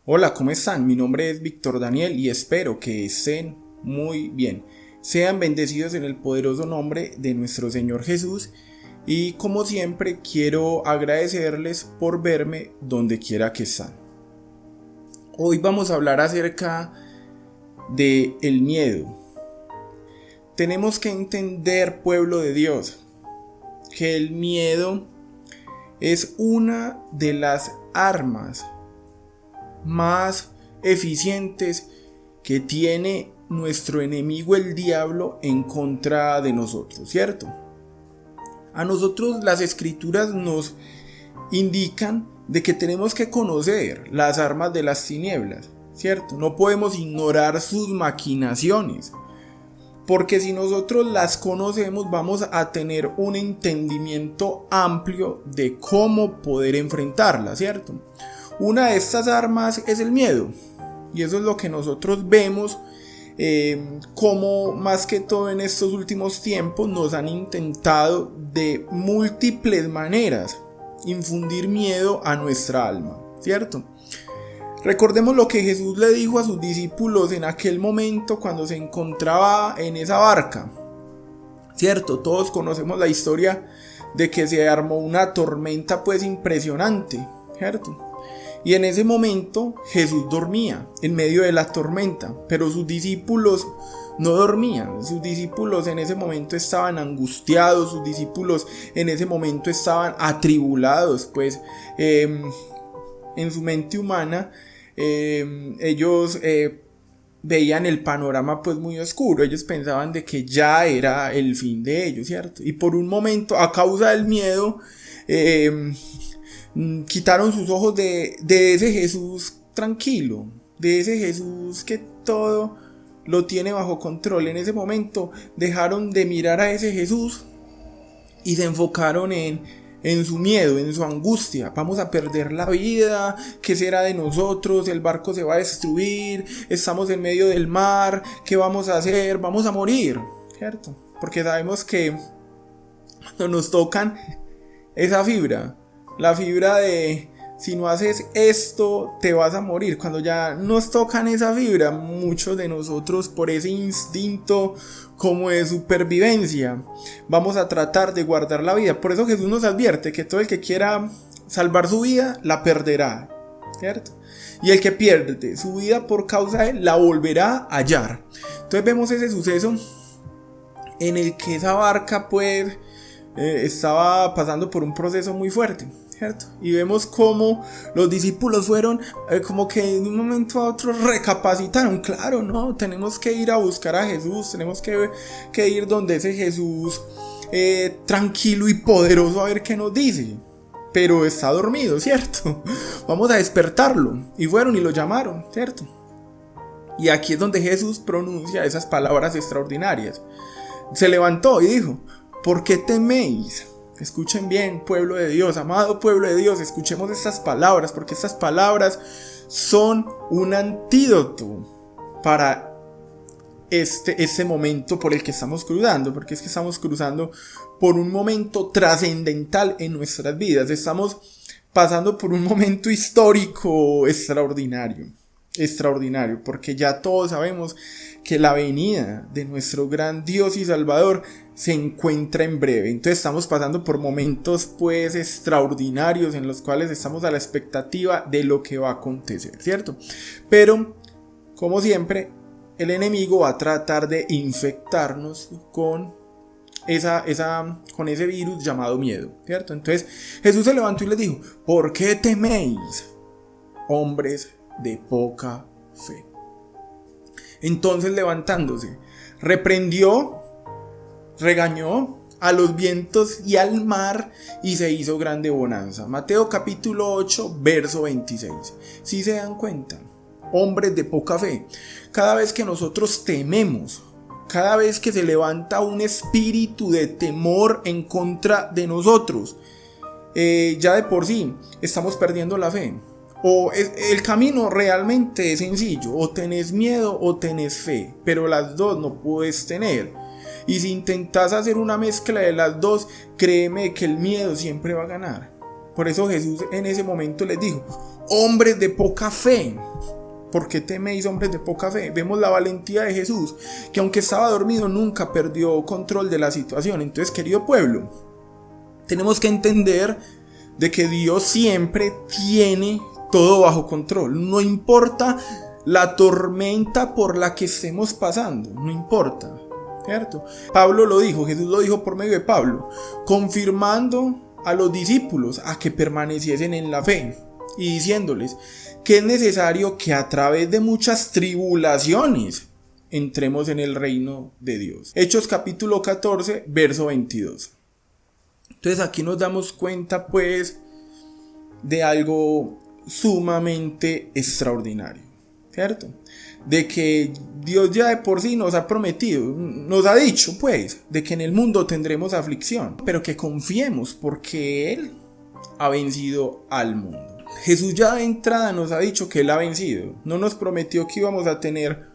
Hola, ¿cómo están? Mi nombre es Víctor Daniel y espero que estén muy bien. Sean bendecidos en el poderoso nombre de nuestro Señor Jesús y como siempre quiero agradecerles por verme donde quiera que están. Hoy vamos a hablar acerca de el miedo. Tenemos que entender, pueblo de Dios, que el miedo es una de las armas más eficientes que tiene nuestro enemigo el diablo en contra de nosotros, ¿cierto? A nosotros las escrituras nos indican de que tenemos que conocer las armas de las tinieblas, ¿cierto? No podemos ignorar sus maquinaciones, porque si nosotros las conocemos vamos a tener un entendimiento amplio de cómo poder enfrentarlas, ¿cierto? Una de estas armas es el miedo, y eso es lo que nosotros vemos como más que todo en estos últimos tiempos nos han intentado de múltiples maneras infundir miedo a nuestra alma, ¿cierto? Recordemos lo que Jesús le dijo a sus discípulos en aquel momento cuando se encontraba en esa barca, ¿cierto? Todos conocemos la historia de que se armó una tormenta pues impresionante, ¿cierto? Y en ese momento Jesús dormía en medio de la tormenta, pero sus discípulos no dormían. Sus discípulos en ese momento estaban angustiados, sus discípulos en ese momento estaban atribulados, pues en su mente humana ellos veían el panorama pues muy oscuro. Ellos pensaban de que ya era el fin de ellos, ¿cierto? Y por un momento, a causa del miedo, quitaron sus ojos de ese Jesús tranquilo, de ese Jesús que todo lo tiene bajo control. En ese momento dejaron de mirar a ese Jesús y se enfocaron en su miedo, en su angustia. Vamos a perder la vida, ¿qué será de nosotros? El barco se va a destruir, estamos en medio del mar, ¿qué vamos a hacer? Vamos a morir, ¿cierto? Porque sabemos que cuando nos tocan esa fibra, la fibra de si no haces esto te vas a morir, cuando ya nos tocan esa fibra, muchos de nosotros por ese instinto como de supervivencia vamos a tratar de guardar la vida. Por eso Jesús nos advierte que todo el que quiera salvar su vida la perderá, ¿cierto? Y el que pierde su vida por causa de él la volverá a hallar. Entonces vemos ese suceso en el que esa barca pues estaba pasando por un proceso muy fuerte, ¿cierto? Y vemos cómo los discípulos fueron como que de un momento a otro recapacitaron. Claro, no, tenemos que ir a buscar a Jesús, tenemos que ir donde ese Jesús tranquilo y poderoso a ver qué nos dice. Pero está dormido, ¿cierto? Vamos a despertarlo. Y fueron y lo llamaron, ¿cierto? Y aquí es donde Jesús pronuncia esas palabras extraordinarias. Se levantó y dijo: ¿por qué teméis? Escuchen bien, pueblo de Dios, amado pueblo de Dios, escuchemos estas palabras, porque estas palabras son un antídoto para este momento por el que estamos cruzando, porque es que estamos cruzando por un momento trascendental en nuestras vidas, estamos pasando por un momento histórico extraordinario, porque ya todos sabemos que la venida de nuestro gran Dios y Salvador se encuentra en breve. Entonces estamos pasando por momentos pues extraordinarios en los cuales estamos a la expectativa de lo que va a acontecer, ¿cierto? Pero como siempre el enemigo va a tratar de infectarnos con ese virus llamado miedo, ¿cierto? Entonces Jesús se levantó y les dijo: ¿por qué teméis, hombres de poca fe? Entonces levantándose, reprendió, regañó a los vientos y al mar y se hizo grande bonanza. Mateo capítulo 8 verso 26. Si se dan cuenta, hombres de poca fe, cada vez que nosotros tememos, cada vez que se levanta un espíritu de temor en contra de nosotros, ya de por sí estamos perdiendo la fe. O el camino realmente es sencillo: o tenés miedo o tenés fe, pero las dos no puedes tener. Y si intentas hacer una mezcla de las dos, créeme que el miedo siempre va a ganar. Por eso Jesús en ese momento les dijo: hombres de poca fe. ¿Por qué teméis, hombres de poca fe? Vemos la valentía de Jesús, que aunque estaba dormido nunca perdió control de la situación. Entonces, querido pueblo, tenemos que entender de que Dios siempre tiene todo bajo control. No importa la tormenta por la que estemos pasando, no importa, ¿cierto? Pablo lo dijo, Jesús lo dijo por medio de Pablo, confirmando a los discípulos a que permaneciesen en la fe y diciéndoles que es necesario que a través de muchas tribulaciones entremos en el reino de Dios. Hechos capítulo 14, verso 22. Entonces aquí nos damos cuenta pues de algo sumamente extraordinario, ¿cierto? De que Dios ya de por sí nos ha prometido, nos ha dicho pues, de que en el mundo tendremos aflicción, pero que confiemos porque Él ha vencido al mundo. Jesús ya de entrada nos ha dicho que Él ha vencido, no nos prometió que íbamos a tener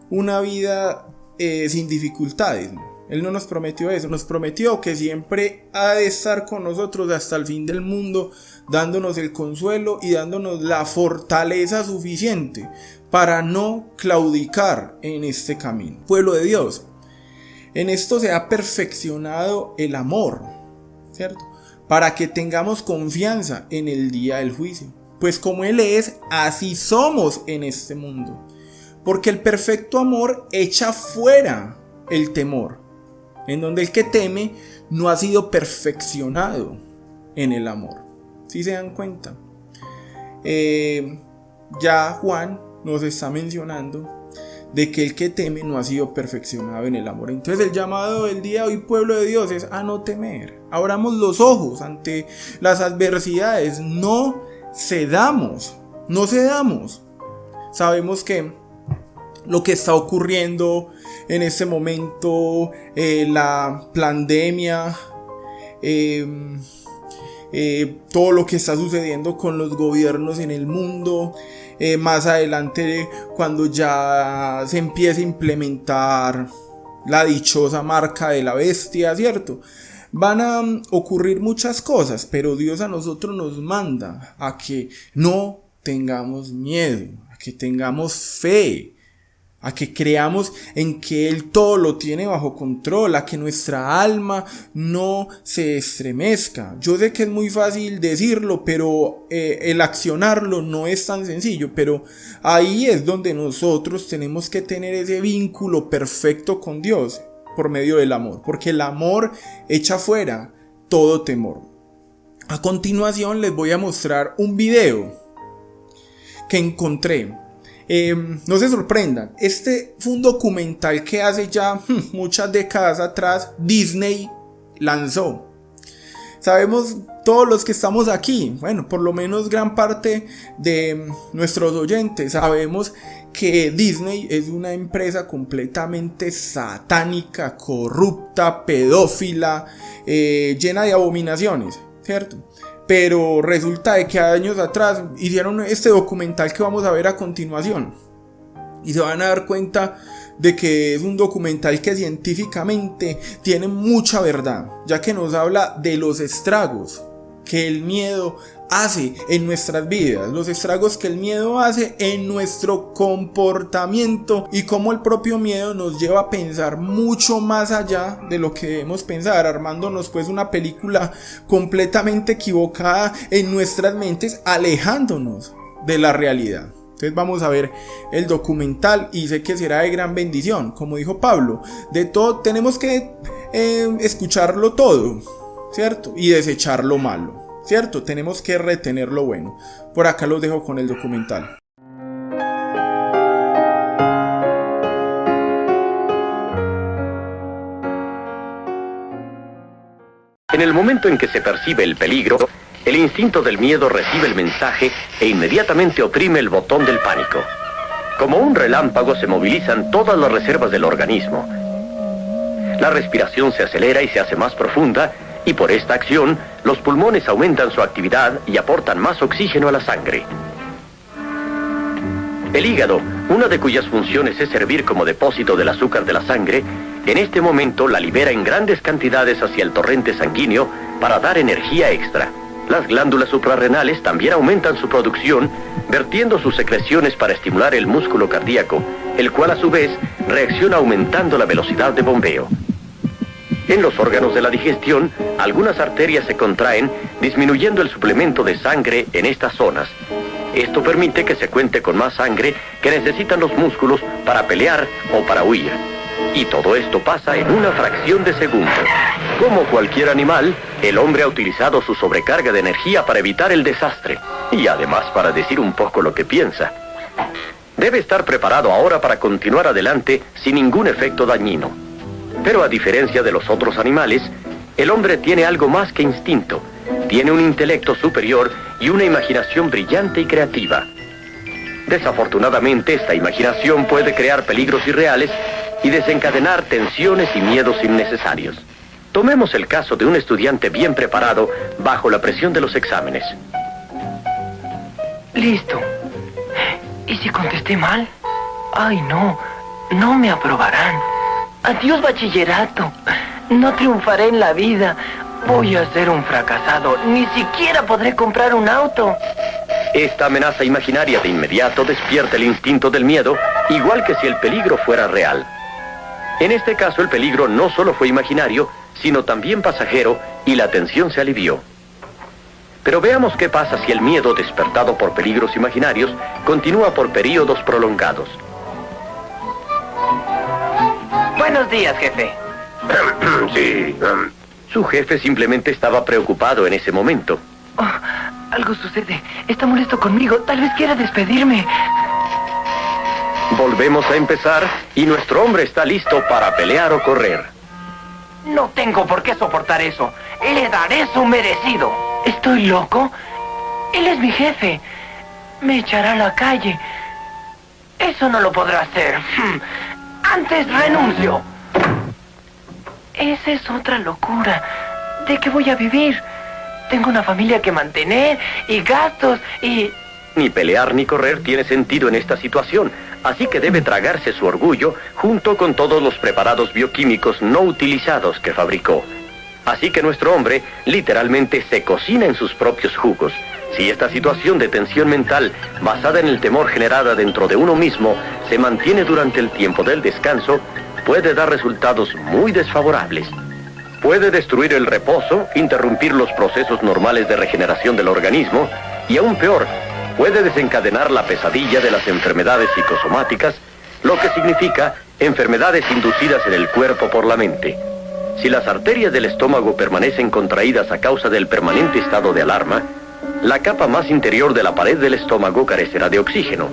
una vida sin dificultades, ¿no? Él no nos prometió eso, nos prometió que siempre ha de estar con nosotros hasta el fin del mundo, dándonos el consuelo y dándonos la fortaleza suficiente para no claudicar en este camino. Pueblo de Dios, en esto se ha perfeccionado el amor, ¿cierto? Para que tengamos confianza en el día del juicio. Pues como Él es, así somos en este mundo. Porque el perfecto amor echa fuera el temor, en donde el que teme no ha sido perfeccionado en el amor. ¿Sí se dan cuenta? Ya Juan nos está mencionando de que el que teme no ha sido perfeccionado en el amor. Entonces el llamado del día de hoy, pueblo de Dios, es a no temer. Abramos los ojos ante las adversidades. No cedamos. Sabemos que lo que está ocurriendo en este momento, la pandemia, todo lo que está sucediendo con los gobiernos en el mundo, más adelante cuando ya se empiece a implementar la dichosa marca de la bestia, ¿cierto? Van a ocurrir muchas cosas, pero Dios a nosotros nos manda a que no tengamos miedo, a que tengamos fe, a que creamos en que Él todo lo tiene bajo control, a que nuestra alma no se estremezca. Yo sé que es muy fácil decirlo, pero el accionarlo no es tan sencillo, pero ahí es donde nosotros tenemos que tener ese vínculo perfecto con Dios por medio del amor, porque el amor echa fuera todo temor. A continuación les voy a mostrar un video que encontré. No se sorprendan, este fue un documental que hace ya muchas décadas atrás Disney lanzó. Sabemos todos los que estamos aquí, bueno, por lo menos gran parte de nuestros oyentes, sabemos que Disney es una empresa completamente satánica, corrupta, pedófila, llena de abominaciones, ¿cierto? Pero resulta de que años atrás hicieron este documental que vamos a ver a continuación. Y se van a dar cuenta de que es un documental que científicamente tiene mucha verdad, ya que nos habla de los estragos que el miedo hace en nuestras vidas, los estragos que el miedo hace en nuestro comportamiento y cómo el propio miedo nos lleva a pensar mucho más allá de lo que debemos pensar, armándonos pues una película completamente equivocada en nuestras mentes, alejándonos de la realidad. Entonces vamos a ver el documental y sé que será de gran bendición. Como dijo Pablo, de todo tenemos que escucharlo todo, ¿cierto? Y desechar lo malo, ¿cierto? Tenemos que retener lo bueno. Por acá los dejo con el documental. En el momento en que se percibe el peligro, el instinto del miedo recibe el mensaje e inmediatamente oprime el botón del pánico. Como un relámpago se movilizan todas las reservas del organismo. La respiración se acelera y se hace más profunda, y por esta acción, los pulmones aumentan su actividad y aportan más oxígeno a la sangre. El hígado, una de cuyas funciones es servir como depósito del azúcar de la sangre, en este momento la libera en grandes cantidades hacia el torrente sanguíneo para dar energía extra. Las glándulas suprarrenales también aumentan su producción, vertiendo sus secreciones para estimular el músculo cardíaco, el cual a su vez reacciona aumentando la velocidad de bombeo. En los órganos de la digestión, algunas arterias se contraen, disminuyendo el suplemento de sangre en estas zonas. Esto permite que se cuente con más sangre que necesitan los músculos para pelear o para huir. Y todo esto pasa en una fracción de segundo. Como cualquier animal, el hombre ha utilizado su sobrecarga de energía para evitar el desastre. Y además para decir un poco lo que piensa. Debe estar preparado ahora para continuar adelante sin ningún efecto dañino. Pero a diferencia de los otros animales, el hombre tiene algo más que instinto. Tiene un intelecto superior y una imaginación brillante y creativa. Desafortunadamente, esta imaginación puede crear peligros irreales y desencadenar tensiones y miedos innecesarios. Tomemos el caso de un estudiante bien preparado bajo la presión de los exámenes. Listo. ¿Y si contesté mal? Ay, no me aprobarán. Adiós, bachillerato. No triunfaré en la vida. Voy a ser un fracasado. Ni siquiera podré comprar un auto. Esta amenaza imaginaria de inmediato despierta el instinto del miedo, igual que si el peligro fuera real. En este caso, el peligro no solo fue imaginario, sino también pasajero, y la tensión se alivió. Pero veamos qué pasa si el miedo despertado por peligros imaginarios continúa por períodos prolongados. Buenos días, jefe. Sí. Su jefe simplemente estaba preocupado en ese momento. Oh, algo sucede. Está molesto conmigo. Tal vez quiera despedirme. Volvemos a empezar y nuestro hombre está listo para pelear o correr. No tengo por qué soportar eso. Le daré su merecido. ¿Estoy loco? Él es mi jefe. Me echará a la calle. Eso no lo podrá hacer. Antes renuncio. Esa es otra locura. ¿De qué voy a vivir? Tengo una familia que mantener y gastos y... Ni pelear ni correr tiene sentido en esta situación, así que debe tragarse su orgullo junto con todos los preparados bioquímicos no utilizados que fabricó. Así que nuestro hombre literalmente se cocina en sus propios jugos. Si esta situación de tensión mental, basada en el temor generada dentro de uno mismo, se mantiene durante el tiempo del descanso, puede dar resultados muy desfavorables. Puede destruir el reposo, interrumpir los procesos normales de regeneración del organismo y, aún peor, puede desencadenar la pesadilla de las enfermedades psicosomáticas, lo que significa enfermedades inducidas en el cuerpo por la mente. Si las arterias del estómago permanecen contraídas a causa del permanente estado de alarma, la capa más interior de la pared del estómago carecerá de oxígeno.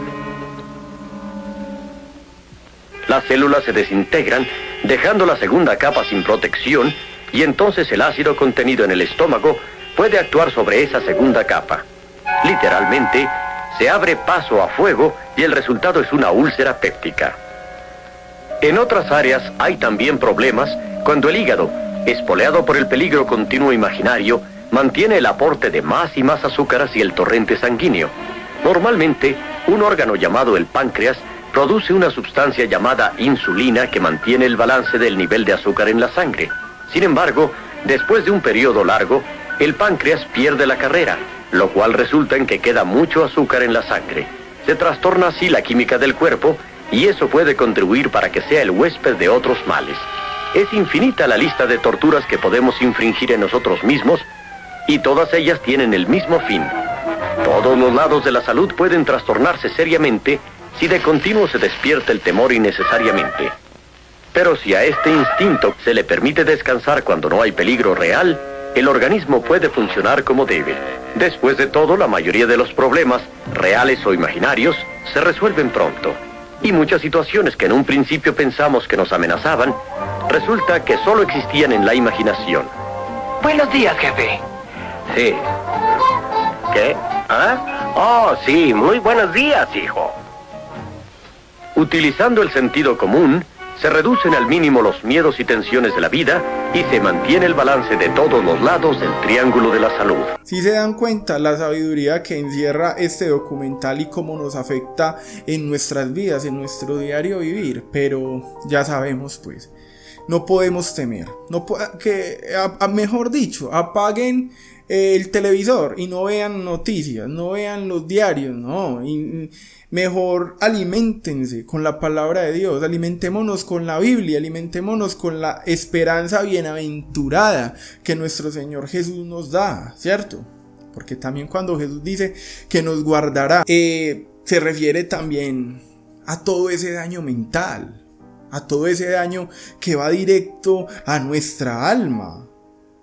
Las células se desintegran, dejando la segunda capa sin protección, y entonces el ácido contenido en el estómago puede actuar sobre esa segunda capa. Literalmente, se abre paso a fuego y el resultado es una úlcera péptica. En otras áreas hay también problemas cuando el hígado, espoleado por el peligro continuo imaginario, mantiene el aporte de más y más azúcar hacia el torrente sanguíneo. Normalmente, un órgano llamado el páncreas produce una sustancia llamada insulina que mantiene el balance del nivel de azúcar en la sangre. Sin embargo, después de un periodo largo, el páncreas pierde la carrera, lo cual resulta en que queda mucho azúcar en la sangre. Se trastorna así la química del cuerpo y eso puede contribuir para que sea el huésped de otros males. Es infinita la lista de torturas que podemos infringir en nosotros mismos y todas ellas tienen el mismo fin. Todos los lados de la salud pueden trastornarse seriamente si de continuo se despierta el temor innecesariamente. Pero si a este instinto se le permite descansar cuando no hay peligro real, el organismo puede funcionar como debe. Después de todo, la mayoría de los problemas, reales o imaginarios, se resuelven pronto. Y muchas situaciones que en un principio pensamos que nos amenazaban, resulta que solo existían en la imaginación. Buenos días, jefe. Sí. ¿Qué? ¿Ah? Oh, sí, muy buenos días, hijo. Utilizando el sentido común, se reducen al mínimo los miedos y tensiones de la vida y se mantiene el balance de todos los lados del triángulo de la salud. Si se dan cuenta la sabiduría que encierra este documental y cómo nos afecta en nuestras vidas, en nuestro diario vivir, pero ya sabemos pues. no podemos temer. Mejor dicho, apaguen el televisor y no vean noticias, no vean los diarios, no. Mejor aliméntense con la palabra de Dios, alimentémonos con la Biblia, alimentémonos con la esperanza bienaventurada que nuestro Señor Jesús nos da, ¿cierto? Porque también cuando Jesús dice que nos guardará, se refiere también a todo ese daño mental, a todo ese daño que va directo a nuestra alma,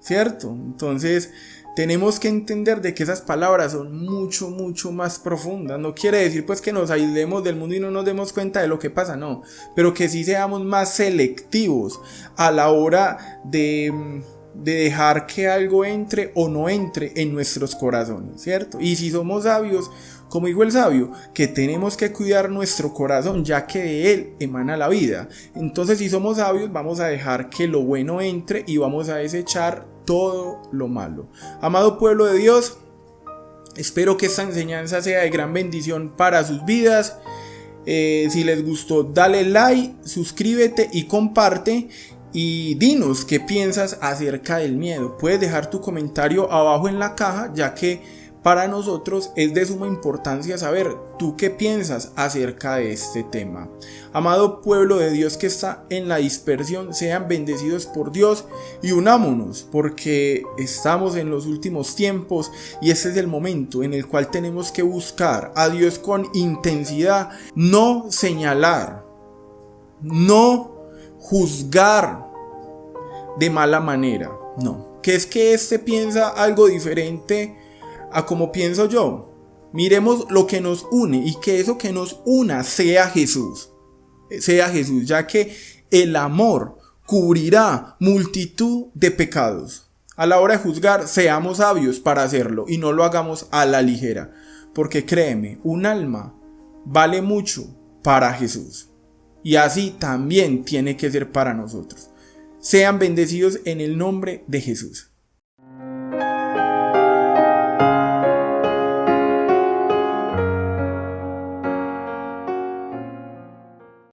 ¿cierto? Entonces tenemos que entender de que esas palabras son mucho, mucho más profundas. No quiere decir pues que nos aislemos del mundo y no nos demos cuenta de lo que pasa, no. Pero que sí seamos más selectivos a la hora de dejar que algo entre o no entre en nuestros corazones, ¿cierto? Y si somos sabios, como dijo el sabio, que tenemos que cuidar nuestro corazón, ya que de él emana la vida. Entonces, si somos sabios, vamos a dejar que lo bueno entre y vamos a desechar todo lo malo. Amado pueblo de Dios, espero que esta enseñanza sea de gran bendición para sus vidas. Si les gustó, dale like, suscríbete y comparte. Y dinos qué piensas acerca del miedo. Puedes dejar tu comentario abajo en la caja, ya que para nosotros es de suma importancia saber tú qué piensas acerca de este tema. Amado pueblo de Dios que está en la dispersión, sean bendecidos por Dios y unámonos, porque estamos en los últimos tiempos y este es el momento en el cual tenemos que buscar a Dios con intensidad, no señalar, no juzgar de mala manera, no, que es que este piensa algo diferente a como pienso yo. Miremos lo que nos une y que eso que nos una sea Jesús, ya que el amor cubrirá multitud de pecados. A la hora de juzgar, seamos sabios para hacerlo y no lo hagamos a la ligera, porque créeme, un alma vale mucho para Jesús. Y así también tiene que ser para nosotros. Sean bendecidos en el nombre de Jesús.